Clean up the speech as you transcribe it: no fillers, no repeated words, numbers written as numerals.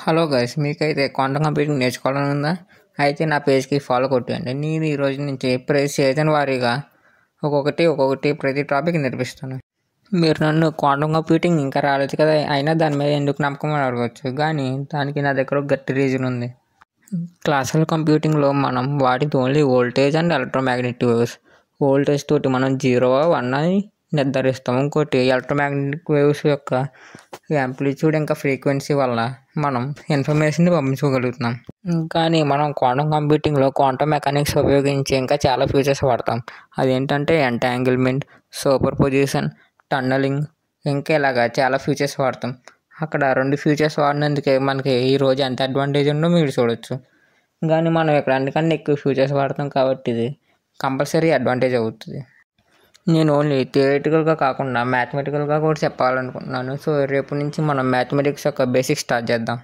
Hello guys, మీకైతే quantum computing నేర్చుకోవాలని ఉందా? అయితే నా పేజ్కి ఫాలో కొట్టండి. నేను ఈ రోజు నుంచి ప్రతి సీజన్ వారీగా ఒక్కొక్కటి ప్రతి టాపిక్ నేర్పిస్తాను. మీరు నన్ను క్వాంటమ్ కంప్యూటింగ్ ఇంకా రాలేదు కదా, అయినా దాని మీద ఎందుకు నమ్మకం అని అడగవచ్చు. కానీ దానికి నా దగ్గర ఒక గట్టి రీజన్ ఉంది. క్లాసికల్ కంప్యూటింగ్లో మనం వాడేది only voltage and electromagnetic waves. Voltage తోటి మనం 0 1 అని నిర్ధారిస్తాం. ఇంకోటి ఎలక్ట్రోమాగ్నెటిక్ వేవ్స్ యొక్క యాంప్లిట్యూడ్ ఇంకా ఫ్రీక్వెన్సీ వల్ల మనం ఇన్ఫర్మేషన్ని పంపించగలుగుతున్నాం. కానీ మనం క్వాంటమ్ కంప్యూటింగ్లో క్వాంటమ్ మెకానిక్స్ ఉపయోగించి ఇంకా చాలా ఫీచర్స్ వాడతాం. అదేంటంటే ఎంటాంగిల్మెంట్, సూపర్ పొజిషన్, టన్నలింగ్, ఇంకా ఇలాగా చాలా ఫీచర్స్ వాడతాం. అక్కడ 2 ఫీచర్స్ వాడినందుకే మనకి ఈరోజు ఎంత అడ్వాంటేజ్ ఉందో మీరు చూడొచ్చు. కానీ మనం ఇక్కడ అన్నికన్నా ఎక్కువ ఫీచర్స్ వాడతాం కాబట్టి ఇది కంపల్సరీ అడ్వాంటేజ్ అవుతుంది. నేను ఓన్లీ థియరిటికల్గా కాకుండా మ్యాథమెటికల్గా కూడా చెప్పాలనుకుంటున్నాను. సో రేపు నుంచి మనం మ్యాథమెటిక్స్ యొక్క బేసిక్స్ స్టార్ట్ చేద్దాం.